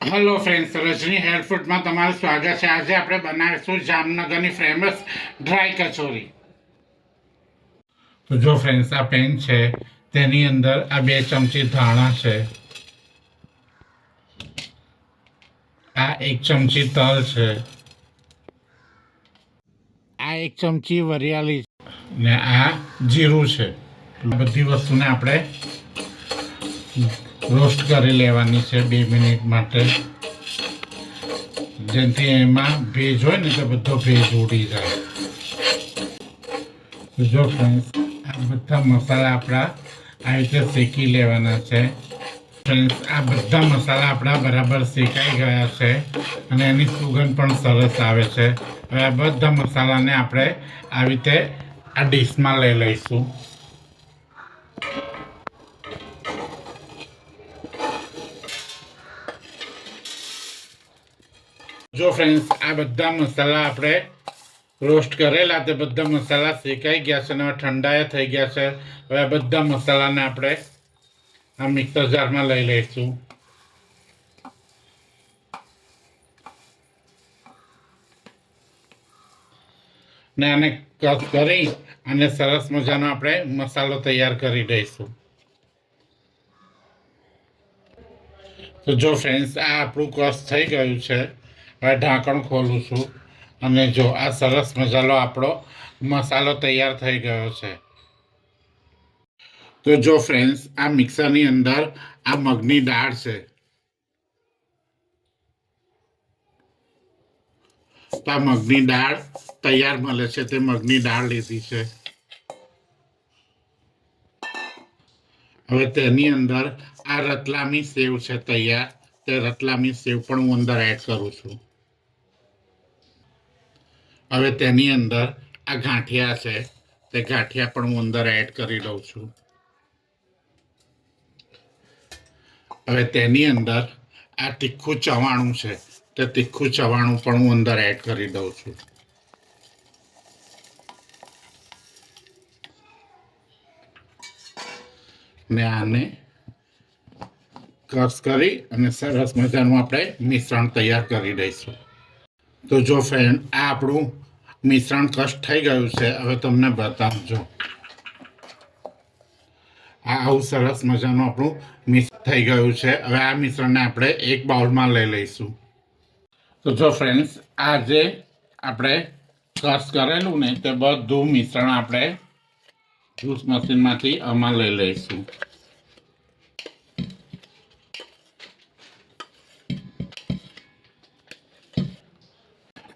Hello friends, રજની health ફૂડમાં તમારું સ્વાગત છે. આજે આપણે બનાવીશું જામનગરની ફેમસ ડ્રાય કચોરી. તો જો ફ્રેન્ડ્સ, આ પેન છે, તેની અંદર આ 2 ચમચી ધાણા છે, આ 1 ચમચી તલ છે, આ 1 ચમચી વરિયાળી ને આ જીરું છે. બધી વસ્તુને આપણે રોસ્ટ કરી લેવાની છે 2 મિનિટ માટે, જેથી એમાં ભેજ હોય ને તો બધો ભેજ ઉડી જાય. જો ફ્રેન્ડ્સ, આ બધા મસાલા આપણા આ રીતે શેકી લેવાના છે. ફ્રેન્ડ્સ, આ બધા મસાલા આપણા બરાબર શેકાઈ ગયા છે અને એની સુગંધ પણ સરસ આવે છે. હવે આ બધા મસાલાને આપણે આવી રીતે આ ડીશમાં લઈ લઈશું. જો ફ્રેન્ડ્સ, આ બધા મસાલા આપણે રોસ્ટ કરેલા, તે બધા મસાલા શેકાઈ ગયા છે અને ઠંડા થઈ ગયા છે. હવે આ બધા મસાલાને આપણે આ મિક્સર જારમાં લઈ લઈશું ને આને કટ કરી અને સરસ મજાનો આપણે મસાલો તૈયાર કરી દઈશું. તો જો ફ્રેન્ડ્સ, આ આપણું કસ થઈ ગયું છે. હવે ઢાંકણ ખોલું છું અને જો આ સરસ મસાલો આપણો મસાલો તૈયાર થઈ ગયો છે. તો જો ફ્રેન્ડ્સ, આ મિક્સરની અંદર આ મગની દાળ છે. તો આ મગની દાળ તૈયાર મળે છે, તે મગની દાળ લીધી છે. હવે તેની અંદર આ રતલામી સેવ છે તૈયાર, તે રતલામી સેવ પણ હું અંદર એડ કરું છું. હવે તેની અંદર આ ગાંઠિયા છે, તે ગાંઠિયા પણ હું અંદર એડ કરી દઉં છું. હવે તેની અંદર આ તીખું ચવાણું છે, તે તીખું ચવાણું પણ હું અંદર એડ કરી દઉં છું. ને આને ક્રશ કરી અને સરસ મજાનું આપણે મિશ્રણ તૈયાર કરી દઈશું. તો જો ફ્રેન્ડ, આ આપણું મિશ્રણ ક્રશ થઈ ગયું છે. હવે તમને બતાવજો, આવું સરસ મજાનું આપણું મિશ્રણ થઈ ગયું છે. હવે આ મિશ્રણને આપણે એક બાઉલમાં લઈ લઈશું. તો જો ફ્રેન્ડ્સ, આ જે આપણે ક્રશ કરેલું ને, તે બધું મિશ્રણ આપણે જ્યુસ મશીનમાંથી આમાં લઈ લઈશું.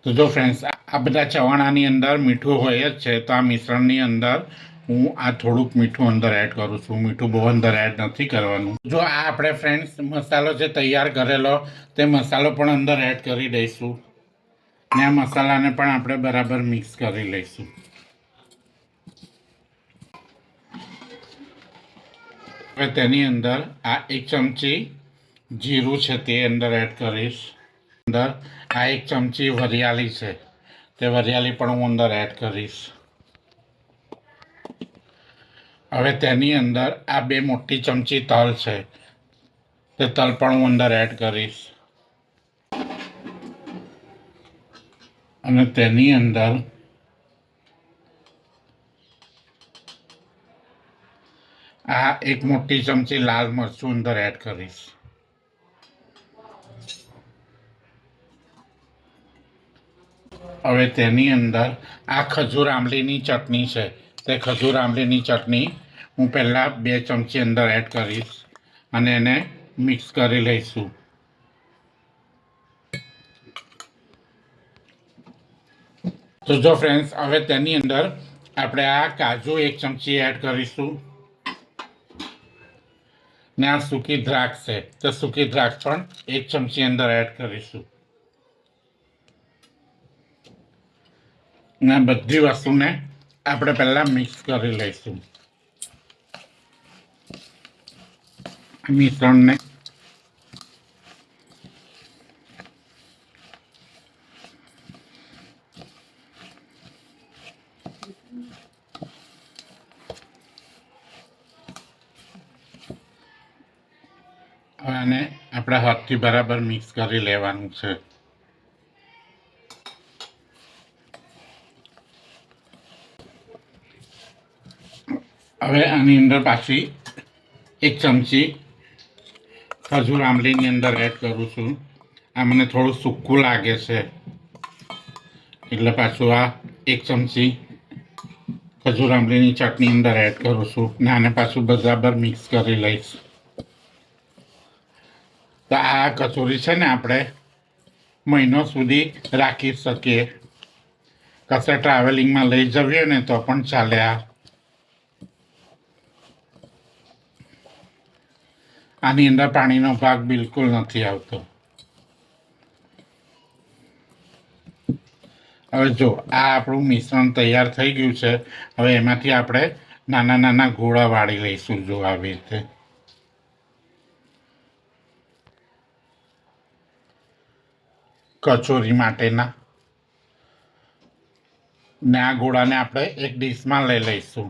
તો જો ફ્રેન્ડ્સ, આ બધા ચવાણાની અંદર મીઠું હોય જ છે, તો આ મિશ્રણની અંદર હું આ થોડુંક મીઠું અંદર એડ કરું છું. મીઠું બહુ અંદર એડ નથી કરવાનું. જો આ આપણે ફ્રેન્ડ્સ મસાલો જે તૈયાર કરેલો, તે મસાલો પણ અંદર એડ કરી દઈશું ને આ મસાલાને પણ આપણે બરાબર મિક્સ કરી લઈશું. હવે તેની અંદર આ 1 ચમચી જીરું છે, તે અંદર એડ કરીશ. અંદર આ 1 ચમચી વરિયાળી છે, તે વરિયાળી પણ હું અંદર એડ કરીશ. હવે તેની અંદર આ 2 મોટી ચમચી તલ છે, તે તલ પણ હું અંદર એડ કરીશ. અને તેની અંદર આ 1 મોટી ચમચી લાલ મરચું અંદર એડ કરીશ. હવે તેની અંદર આ ખજૂર આંબલીની ચટણી છે, તે ખજૂર આંબલીની ચટણી હું પહેલાં 2 ચમચી અંદર એડ કરીશ અને એને મિક્સ કરી લઈશું. તો જો ફ્રેન્ડ્સ, હવે તેની અંદર આપણે આ કાજુ 1 ચમચી એડ કરીશું ને આ સૂકી દ્રાક્ષ છે, તો સૂકી દ્રાક્ષ પણ 1 ચમચી અંદર એડ કરીશું. ને બધી વસ્તુને આપણે પહેલાં મિક્સ કરી લઈશું. મિશ્રણને આને આપણે હાથથી બરાબર મિક્સ કરી લેવાનું છે. હવે આની અંદર પાછી 1 ચમચી ખજૂર આંબલીની અંદર એડ કરું છું. આ મને થોડું સૂકું લાગે છે એટલે પાછું આ 1 ચમચી ખજૂર આંબલીની ચટણી અંદર એડ કરું છું ને આને પાછું બરાબર મિક્સ કરી લઈશ. તો આ કચોરી છે ને આપણે મહિનો સુધી રાખી શકીએ. કશે ટ્રાવેલિંગમાં લઈ જવીએ ને તો પણ ચાલે. આની અંદર પાણીનો ભાગ બિલકુલ નથી આવતો. હવે જો આ આપણું મિશ્રણ તૈયાર થઈ ગયું છે. હવે એમાંથી આપણે નાના નાના ગોળા વાળી લઈશું. જો આવી રીતે કચોરી માટેના ને આ ગોળાને આપણે એક ડીશમાં લઈ લઈશું.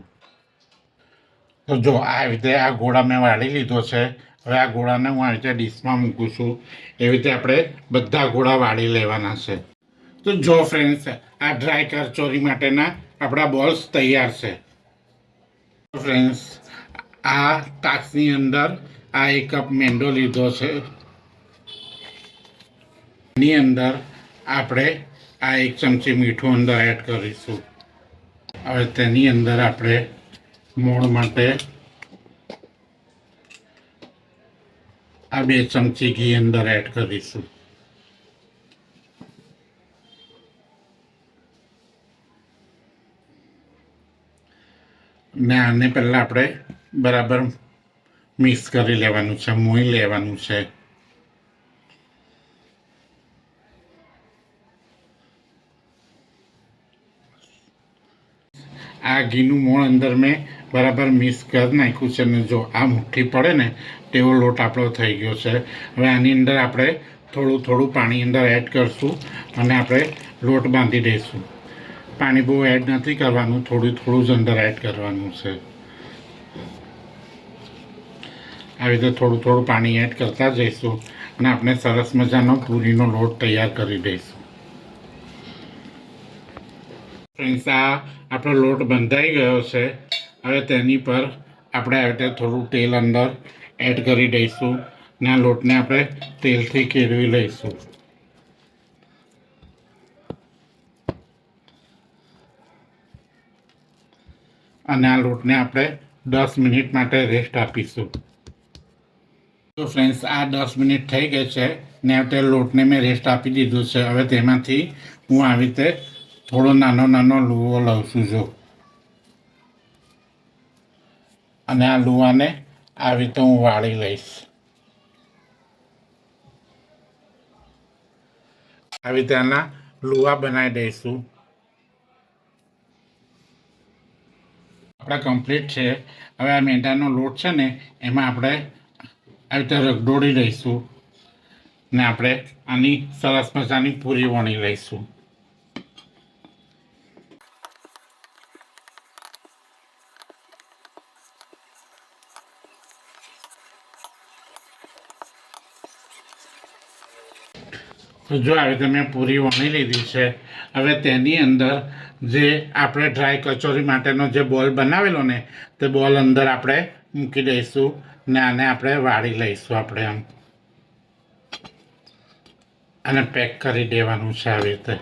તો જો આ રીતે આ ગોળા મેં વાળી લીધો છે. હવે આ ગોળાને હું આવી રીતે ડીશમાં મૂકું છું. એવી રીતે આપણે બધા ગોળા વાળી લેવાના છે. તો જો ફ્રેન્ડ્સ, આ ડ્રાય કચોરી માટેના આપણા બોલ્સ તૈયાર છે. ફ્રેન્ડ્સ, આ તાસની અંદર આ 1 કપ મેંદો લીધો છે. એની અંદર આપણે આ 1 ચમચી મીઠું અંદર એડ કરીશું. હવે તેની અંદર આપણે મોણ માટે આ 2 ચમચી ઘી અંદર એડ કરીશું. ને આને પહેલાં આપણે બરાબર મિક્સ કરી લેવાનું છે, મોઈ લેવાનું છે. આ ઘીનું મોણ અંદર મેં બરાબર મિક્સ કરી નાખ્યું છે ને જો આ મુઠ્ઠી પડે ને તેવો લોટ આપણો થઈ ગયો છે. હવે આની અંદર આપણે થોડું થોડું પાણી અંદર એડ કરશું અને આપણે લોટ બાંધી દઈશું. પાણી બહુ એડ નથી કરવાનું, થોડું થોડું જ અંદર એડ કરવાનું છે. આવી રીતે થોડું થોડું પાણી એડ કરતા જઈશું અને આપણે સરસ મજાનો પૂરીનો લોટ તૈયાર કરી દઈશું. ફ્રેન્ડ્સ, આ આપણો લોટ બંધાઈ ગયો છે. હવે તેની પર આપણે આવી રીતે થોડું તેલ અંદર એડ કરી દઈશું ને આ લોટને આપણે તેલથી કેળવી લઈશું. અને આ લોટને આપણે 10 મિનિટ માટે રેસ્ટ આપીશું. તો ફ્રેન્ડ્સ, આ 10 મિનિટ થઈ ગઈ છે ને તે લોટને મેં રેસ્ટ આપી દીધું છે. હવે તેમાંથી હું આવી રીતે થોડો નાનો નાનો લુવો લઉં છું જો, અને આ લુવાને આવી રીતે હું વાળી લઈશ. આવી રીતે આના લુવા બનાવી દઈશું. આપણા કમ્પ્લીટ છે. હવે આ મેંદાનો લોટ છે ને એમાં આપણે આવી રીતે રગદોળી લઈશું ને આપણે આની સરસ મજાની પૂરી વણી લઈશું. તો જો આવી રીતે મેં પૂરી વણી લીધી છે. હવે તેની અંદર જે આપણે ડ્રાય કચોરી માટેનો જે બોલ બનાવેલો ને તે બોલ અંદર આપણે મૂકી દઈશું ને આને આપણે વાળી લઈશું. આપણે આમ અને પેક કરી દેવાનું છે આવી રીતે.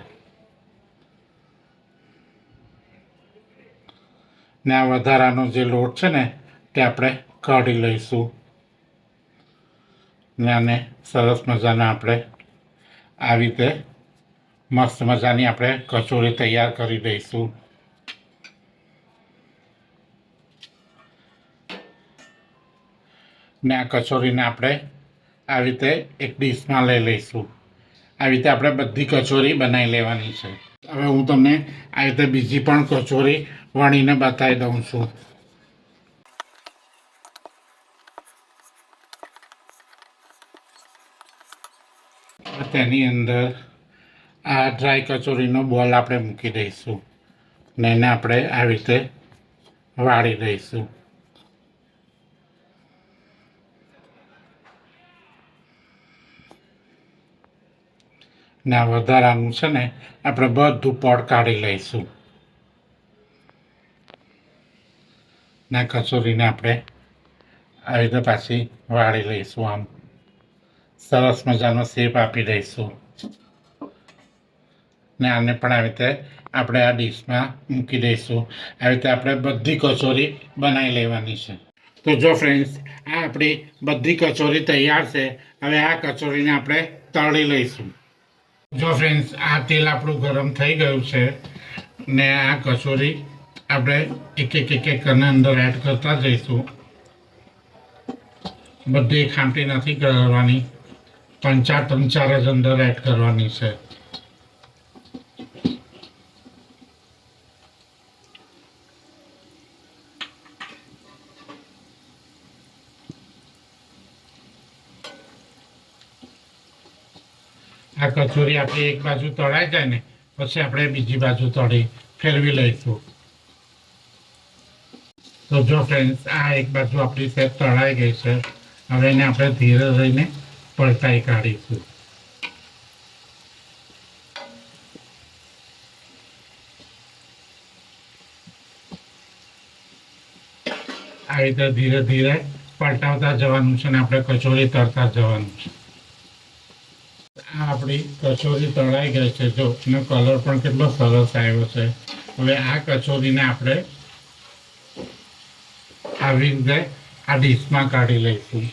ને આ વધારાનો જે લોટ છે ને તે આપણે કાઢી લઈશું ને આને સરસ મજાના આપણે આવી રીતે મસ્ત મજાની આપણે કચોરી તૈયાર કરી દઈશું. ને આ કચોરીને આપણે આવી રીતે એક ડીશમાં લઈ લઈશું. આવી રીતે આપણે બધી કચોરી બનાવી લેવાની છે. હવે હું તમને આવી રીતે બીજી પણ કચોરી વણીને બતાવી દઉં છું. તેની અંદર આ ડ્રાય કચોરીનો બોલ આપણે મૂકી દઈશું ને એને આપણે આવી રીતે વાળી દઈશું. ને આ વધારાનું છે ને આપણે બધું પડ કાઢી લઈશું. ને કચોરીને આપણે આવી રીતે પાછી વાળી લઈશું. આમ સરસ મજાનો શેપ આપી દઈશું. ને આને પણ આવી રીતે આપણે આ ડીશમાં મૂકી દઈશું. આવી રીતે આપણે બધી કચોરી બનાવી લેવાની છે. તો જો ફ્રેન્ડ્સ, આ આપણી બધી કચોરી તૈયાર છે. હવે આ કચોરીને આપણે તળી લઈશું. જો ફ્રેન્ડ્સ, આ તેલ આપણું ગરમ થઈ ગયું છે ને આ કચોરી આપણે એક કરીને અંદર એડ કરતા જઈશું. બધી ખાંટી નથી કરવાની, ત્રણ ચાર જ અંદર એડ કરવાની છે. આ કચોરી આપણી એક બાજુ તળાઈ જાય ને પછી આપણે બીજી બાજુ ફેરવી લઈશું. તો જો ફ્રેન્ડ્સ, આ એક બાજુ આપણી સેટ તળાઈ ગઈ છે. હવે એને આપણે ધીરે રહીને પલટાઈ કાઢીશું. આવી રીતે ધીરે ધીરે પલટાવતા જવાનું છે ને આપણે કચોરી તળતા જવાનું છે. આ આપણી કચોરી તળાઈ ગઈ છે. જો એનો કલર પણ કેટલો સરસ આવ્યો છે. હવે આ કચોરીને આપણે આવી રીતે આ ડીશમાં કાઢી લઈશું.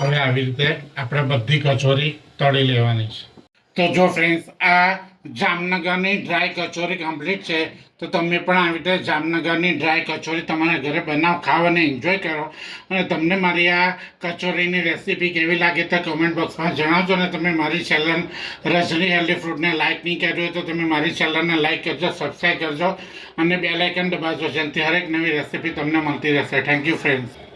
હવે આવી રીતે આપણે બધી કચોરી તળી લેવાની છે. તો જો ફ્રેન્ડ્સ, આ જામનગરની ડ્રાય કચોરી કમ્પ્લીટ છે. તો તમે પણ આવી રીતે જામનગરની ડ્રાય કચોરી તમારા ઘરે બનાવ, ખાવ અને એન્જોય કરો. અને તમને મારી આ કચોરીની રેસીપી કેવી લાગે તો કમેન્ટ બોક્સમાં જણાવજો. અને તમે મારી ચેનલ રજની હેલ્ધી ફૂડને લાઇક નહીં કર્યું હોય તો તમે મારી ચેનલને લાઇક કરજો, સબસ્ક્રાઈબ કરજો અને બેલ આઇકન દબાવજો, જેનાથી હરેક નવી રેસીપી તમને મળતી રહેશે. Thank you friends.